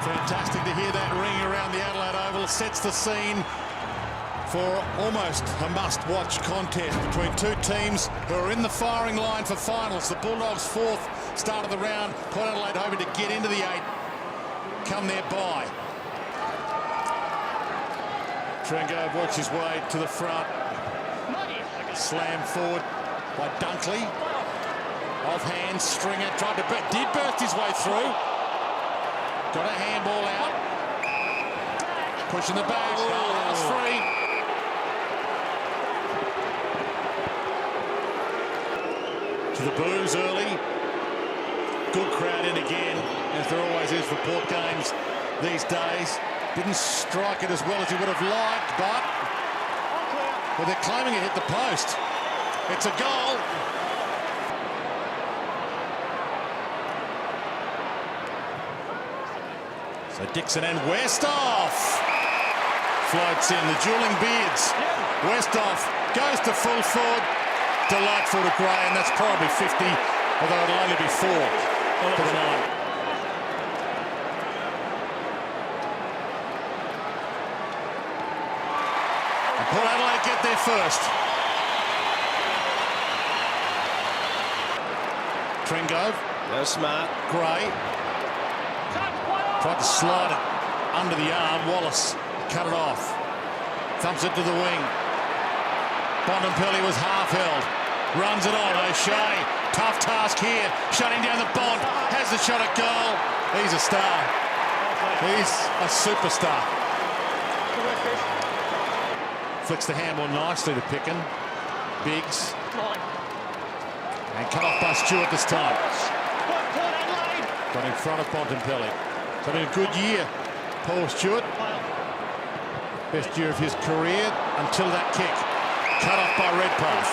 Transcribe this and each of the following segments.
Fantastic to hear that ring around the Adelaide Oval. Sets the scene for almost a must-watch contest between two teams who are in the firing line for finals. The Bulldogs fourth start of the round. Port Adelaide hoping to get into the eight. Come their bye. Wingard works his way to the front. Slam forward by Dunkley. Offhand, Stringer tried to did burst his way through. Got a handball out. Pushing the bag. That's free. To the boos early. Good crowd in again, as there always is for Port games these days. Didn't strike it as well as he would have liked, but well, they're claiming it hit the post. It's a goal. So Dixon and Westhoff floats in, the dueling beards. Westhoff goes to full forward. Delightful to Gray, and that's probably 50, although it'll only be 4 for the night. And Port Adelaide get there first. Tringo. No smart. Gray. Tried to slide it under the arm. Wallace cut it off. Thumps it to the wing. Bontempelli was half held. Runs it on. O'Shea. Tough task here. Shutting down the Bont. Has the shot at goal. He's a star. He's a superstar. Flicks the handball nicely to Picken. Biggs. And cut off by Stewart this time. Got in front of Bontempelli. It's been a good year, Paul Stewart. Best year of his career until that kick. Cut off by Redpath.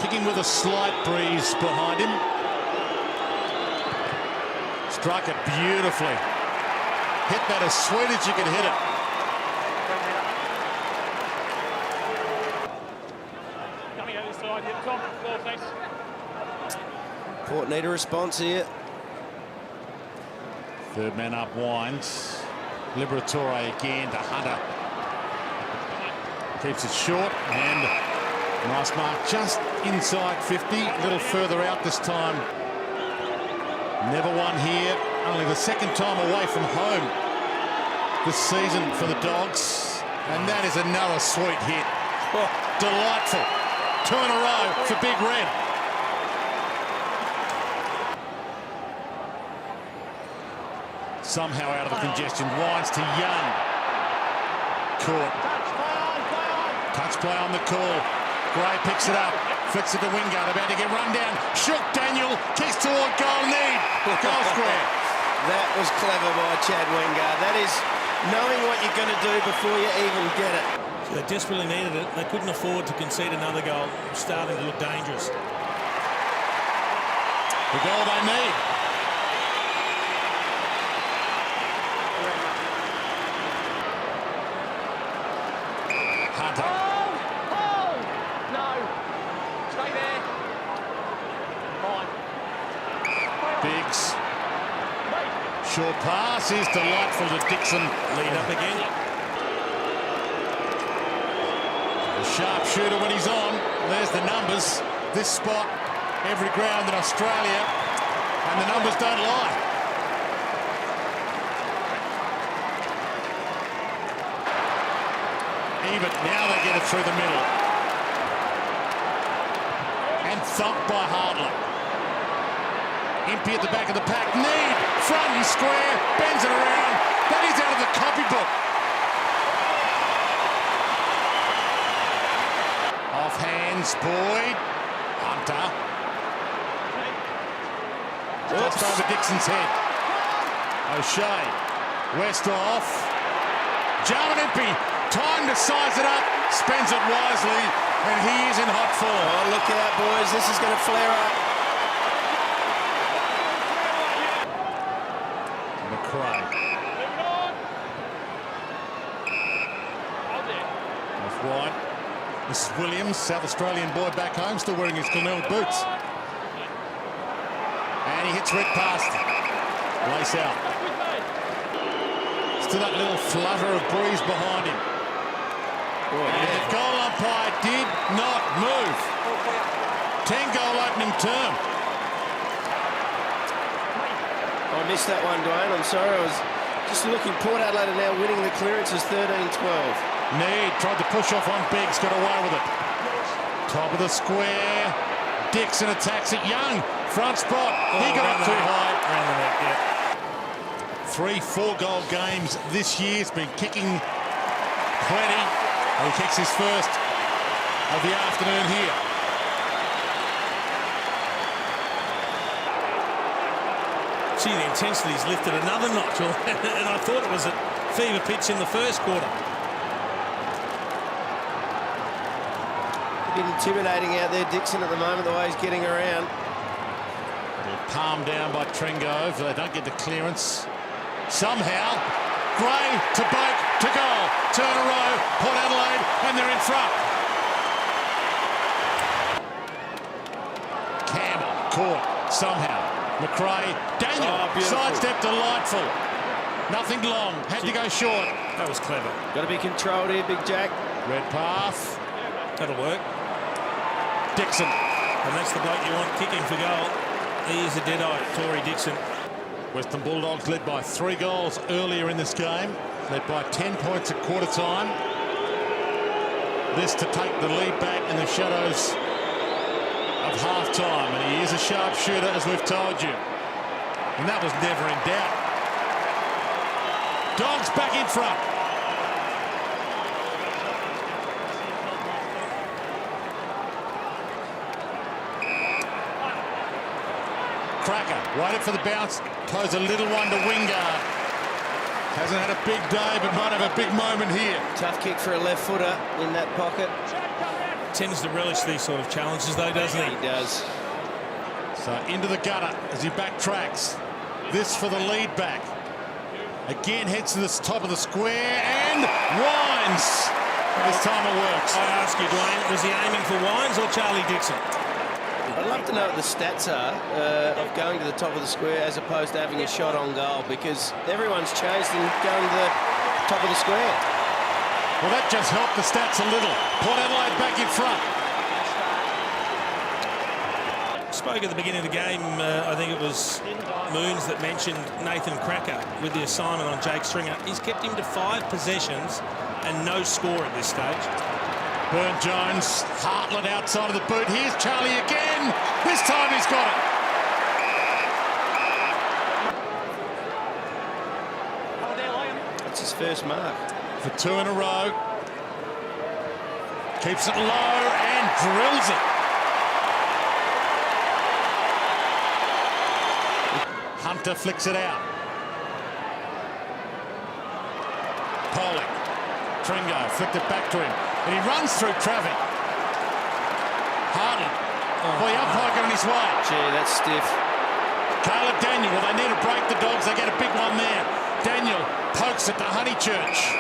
Kicking with a slight breeze behind him. Struck it beautifully. Hit that as sweet as you can hit it. Coming out this side here, Tom. Well, thanks. Port need a response here. Third man up winds. Liberatore again to Hunter. Keeps it short and nice mark just inside 50. A little further out this time. Never won here. Only the second time away from home this season for the Dogs. And that is another sweet hit. Oh, delightful. 2 in a row for Big Red. Somehow out of the congestion. Winds to Young. Caught. Touch play on the call. Gray picks it up. Flicks it to Wingard. About to get run down. Shook Daniel. Kicks toward goal. Need. Goal square. That was clever by Chad Wingard. That is knowing what you're going to do before you even get it. So they desperately needed it. They couldn't afford to concede another goal. Starting to look dangerous. The goal they need. Hunter. No. Stay there. Fine. Biggs. Short pass is delightful to Dixon. Lead up again. A sharp shooter when he's on. There's the numbers. This spot, every ground in Australia, and the numbers don't lie. Even now they get it through the middle. And thumped by Hartler. Impey at the back of the pack. Need. Front and square. Bends it around. That is out of the copybook. Off hands. Boyd. Hunter. Just over Dixon's head. O'Shea. Westhoff. Jarman Impey. Time to size it up, spends it wisely, and he is in hot form. Oh, look out, boys. This is going to flare up. McRae. Off wide. This is Williams, South Australian boy back home, still wearing his Glenelg boots. And he hits red past. Lace out. Still that little flutter of breeze behind him. And the goal umpire did not move. 10-goal opening term. I missed that one, Dwayne. I'm sorry. I was just looking. Port Adelaide are now winning the clearances 13-12. Need tried to push off on Biggs, got away with it. Top of the square. Dixon attacks it. Young, front spot. He got up too high. Around the neck, yeah. 3 4-goal games this year. He's been kicking plenty. And he kicks his first of the afternoon here. Gee, the intensity's lifted another notch, and I thought it was at fever pitch in the first quarter. A bit intimidating out there, Dixon, at the moment, the way he's getting around. Palmed down by Tringo. They don't get the clearance. Somehow, Gray to Boak to goal. Turn a row, Port Adelaide, and they're in front. Campbell caught somehow. McRae, Daniel, sidestep delightful. Nothing long, had to go short. That was clever. Got to be controlled here, Big Jack. Red path. That'll work. Dixon. And that's the bloke you want kicking for goal. He is a dead-eye, Tory Dixon. Western Bulldogs led by 3 goals earlier in this game. Led by 10 points at quarter time. This to take the lead back in the shadows of half-time. And he is a sharpshooter, as we've told you. And that was never in doubt. Dogs back in front. Cracker waited for the bounce. Throws a little one to Wingard. Hasn't had a big day, but might have a big moment here. Tough kick for a left footer in that pocket. Tends to relish these sort of challenges, though, doesn't he? He does. So into the gutter as he backtracks. This for the lead back. Again heads to the top of the square and Wines. This time it works. I ask you, Dwayne, was he aiming for Wines or Charlie Dixon? I'd love to know what the stats are of going to the top of the square as opposed to having a shot on goal, because everyone's chased and going to the top of the square. Well, that just helped the stats a little. Port Adelaide back in front. Spoke at the beginning of the game, I think it was Moons that mentioned Nathan Cracker with the assignment on Jake Stringer. He's kept him to 5 possessions and no score at this stage. Burne-Jones, Hartland outside of the boot. Here's Charlie again. This time he's got it. That's his first mark. For 2 in a row. Keeps it low and drills it. Hunter flicks it out. Pollock. Tringo flicked it back to him. And he runs through traffic. Hartland. Well, the umpire got on his way. Gee, that's stiff. Caleb Daniel, well, they need to break the Dogs. They get a big one there. Daniel pokes it to Honeychurch.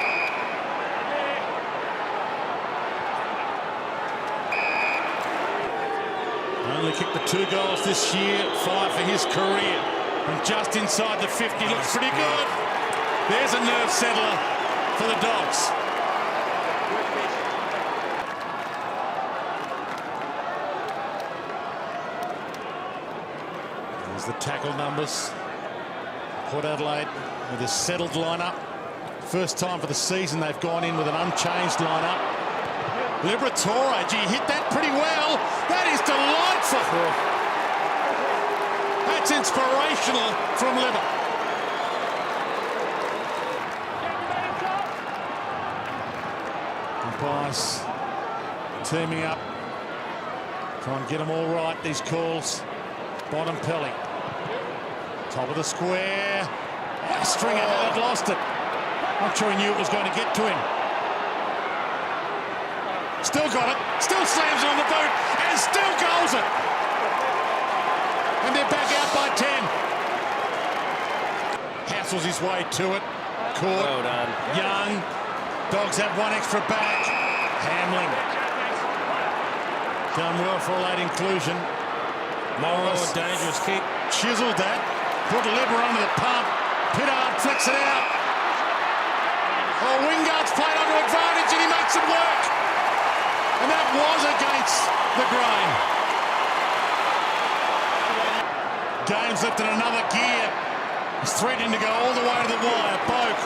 Only kicked the 2 goals this year, 5 for his career. And just inside the 50, looks pretty good. There's a nerve settler for the Dogs. There's the tackle numbers. Port Adelaide with a settled lineup. First time for the season they've gone in with an unchanged lineup. Liberatore, gee, hit that pretty well. That is delightful. That's inspirational from Libba. Umpires teaming up. Try and get them all right, these calls. Bontempelli. Top of the square. Stringer had lost it. Not sure he knew it was going to get to him. Still got it. Still slams it on the boot. And still goals it. And they're back out by 10. Hassles his way to it. Caught. Well done. Young. Dogs have 1 extra back. Hamling. Done well for a late inclusion. Morris. Dangerous kick. Chiseled that. Put Libber under the pump. Pittard flicks it out. Oh, Wingard's played under advantage and he makes it work. And that was against the grain. Game's left in another gear. He's threatening to go all the way to the wire. Boak.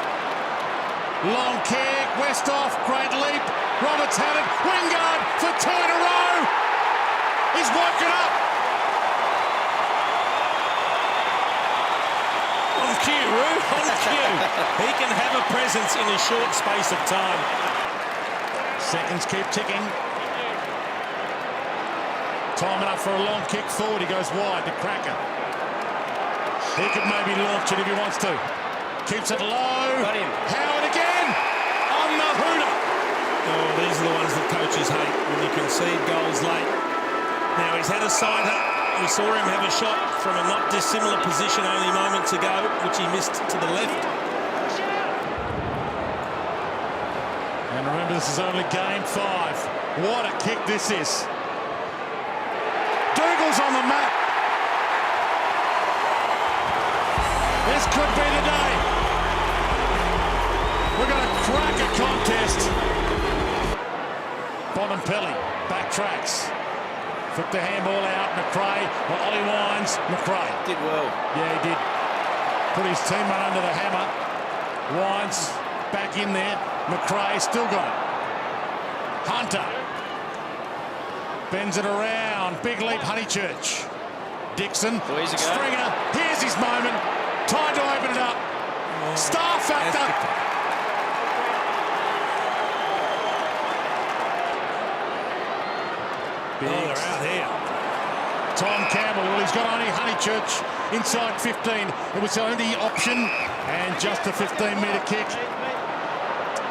Long kick. Westhoff. Great leap. Roberts had it. Wingard for 2 in a row. He's woken up. On cue, Roo. On cue. He can have a presence in a short space of time. Seconds keep ticking. Time enough for a long kick forward. He goes wide to Cracker. He could maybe launch it if he wants to. Keeps it low. Got him. Howard again. On the hooter. Oh, these are the ones that coaches hate when you concede goals late. Now he's had a sighter. We saw him have a shot from a not dissimilar position only moments ago, which he missed to the left. And remember, this is only game 5. What a kick this is. Dougal's on the map. This could be the day. We're going to crack a contest. Bontempelli backtracks. Flipped the handball out. McRae. Well, Ollie Wines. McRae. Did well. Yeah, he did. Put his teammate under the hammer. Wines back in there. McRae still got it. Hunter. Bends it around. Big leap, Honeychurch. Dixon. Stringer. Here's his moment. Time to open it up. Star factor. Oh, they're out here. Tom Campbell. Well, he's got only Honeychurch inside 15. It was the only option. And just a 15-metre kick.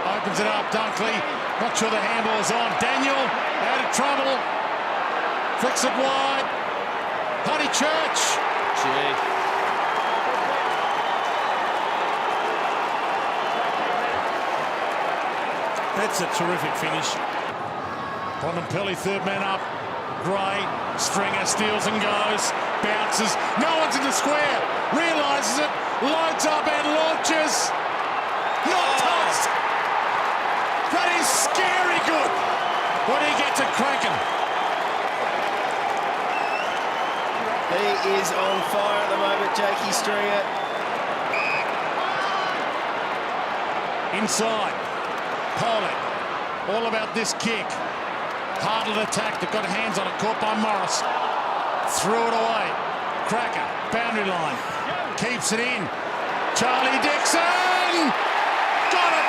Opens it up. Dunkley. Not sure the handball's on. Daniel out of trouble. Flicks it wide. Honeychurch. Gee. That's a terrific finish. Bontempelli, third man up. Gray, Stringer steals and goes. Bounces. No one's in the square. Realises it. Loads up and launches. Not touched. That is scary good. When he gets it cracking. He is on fire at the moment, Jakey Stringer. Inside. Pollock. All about this kick. Hardled attack. They've got hands on it. Caught by Morris. Threw it away. Cracker. Boundary line. Keeps it in. Charlie Dixon. Got it.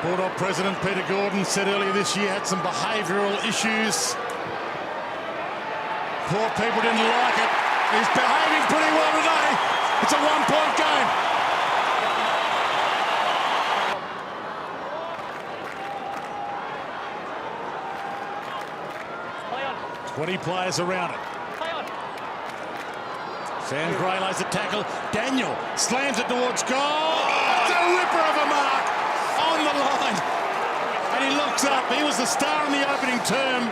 Bulldog President Peter Gordon said earlier this year had some behavioural issues. Poor people didn't like it. He's behaving pretty well today. It's a one-point game. Play on. 20 players around it. Play on. Sam Gray lays the tackle. Daniel slams it towards goal. It's a ripper of a mark on the line. And he looks up. He was the star in the opening term.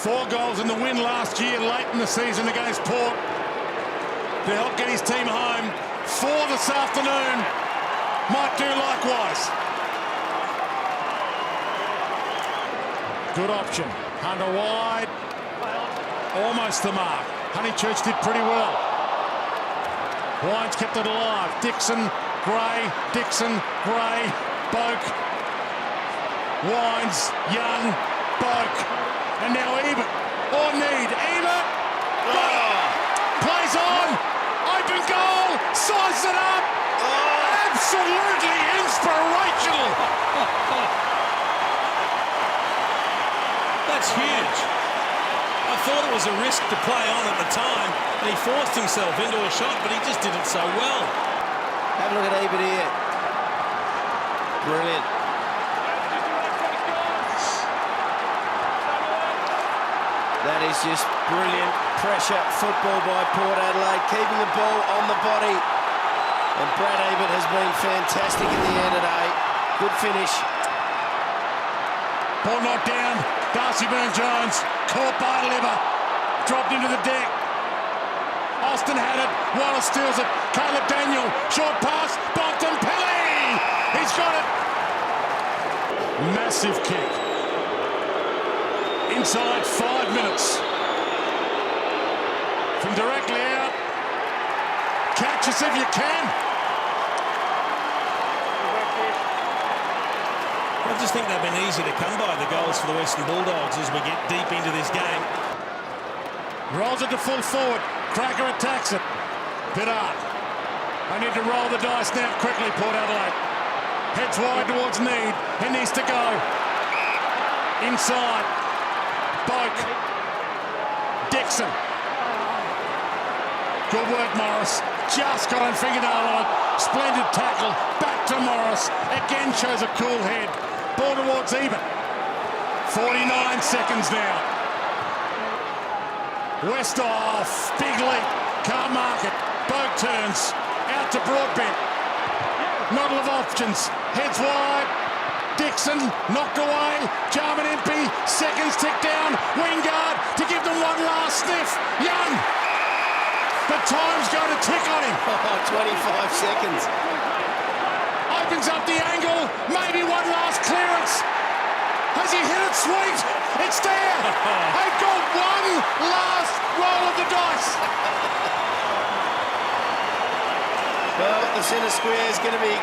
4 goals in the win last year, late in the season against Port, to help get his team home. 4 this afternoon. Might do likewise. Good option. Hunter wide. Almost the mark. Honeychurch did pretty well. Wines kept it alive. Dixon, Gray, Boak. Wines, Young, Boak. And now Ebert, or Need. Ebert, plays on, open goal, sizes it up. Absolutely inspirational. That's huge. I thought it was a risk to play on at the time, and he forced himself into a shot, but he just did it so well. Have a look at Ebert here. Brilliant. That is just brilliant pressure football by Port Adelaide, keeping the ball on the body. And Brad Ebert has been fantastic in the air today. Good finish. Ball knocked down. Darcy Byrne-Jones caught by Liver, dropped into the deck. Austin had it, Wallace steals it, Caleb Daniel, short pass, Bontempelli! He's got it! Massive kick. Inside 5 minutes. From directly out. Catch us if you can. I just think they've been easy to come by, the goals for the Western Bulldogs, as we get deep into this game. Rolls it to full forward. Cracker attacks it. Pittard. I need to roll the dice now quickly, Port Adelaide. Heads wide towards Need. He needs to go. Inside. Boak. Dixon. Good work, Morris. Just got on fingernail on it. Splendid tackle. Back to Morris. Again shows a cool head. Ball towards even. 49 seconds now. Westhoff. Big leap. Can't mark it. Boak turns. Out to Broadbent. Not a lot of options. Heads wide. Dixon knocked away. Jarman MP. Seconds tick down. Wingard to give them one last sniff. Young. The time's going to tick on him. 25 seconds. Opens up the angle. Maybe one last clearance. Has he hit it sweet? It's there. They've got one last roll of the dice. Well, the centre square is going to be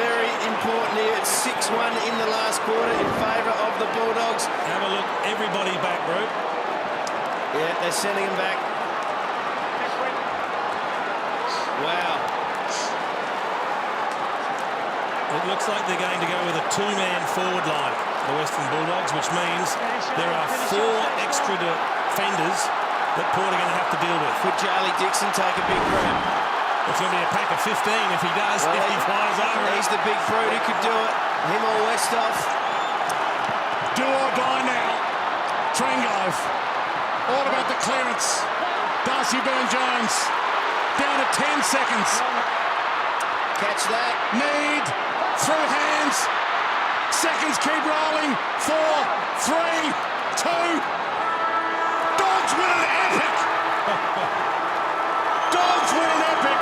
very important here. It's 6-1 in the last quarter in favour of the Bulldogs. Have a look. Everybody back, Root. Yeah, they're sending him back. Wow. It looks like they're going to go with a two-man forward line, the Western Bulldogs, which means there are 4 extra defenders that Port are going to have to deal with. Could Charlie Dixon take a big grab? It's going to be a pack of 15 if he does, well, if he flies over. He's the big fruit who could do it. Him or Westhoff. Do or die now. Trengove. All about the clearance. Darcy Byrne-Jones. Down to 10 seconds. Catch that. Need. Through hands. Seconds keep rolling. 4, 3, 2. Dogs win an epic. Dogs win an epic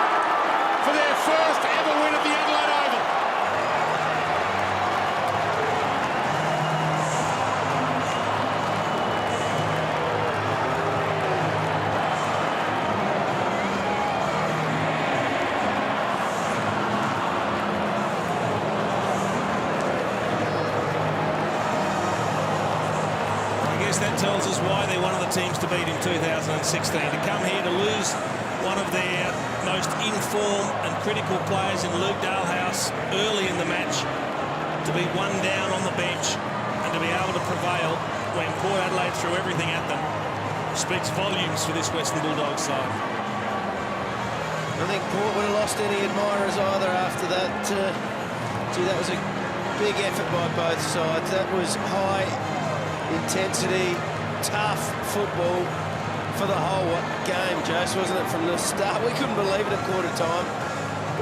for their first ever win at the Adelaide Oval. That tells us why they're one of the teams to beat in 2016. To come here to lose one of their most in-form and critical players in Luke Dalhouse early in the match, to be one down on the bench and to be able to prevail when Port Adelaide threw everything at them speaks volumes for this Western Bulldogs side. I think Port would have lost any admirers either after that. Gee, that was a big effort by both sides. That was high intensity, tough football for the whole game, Jase, wasn't it, from the start? We couldn't believe it at quarter time,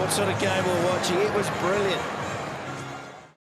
what sort of game we're watching. It was brilliant.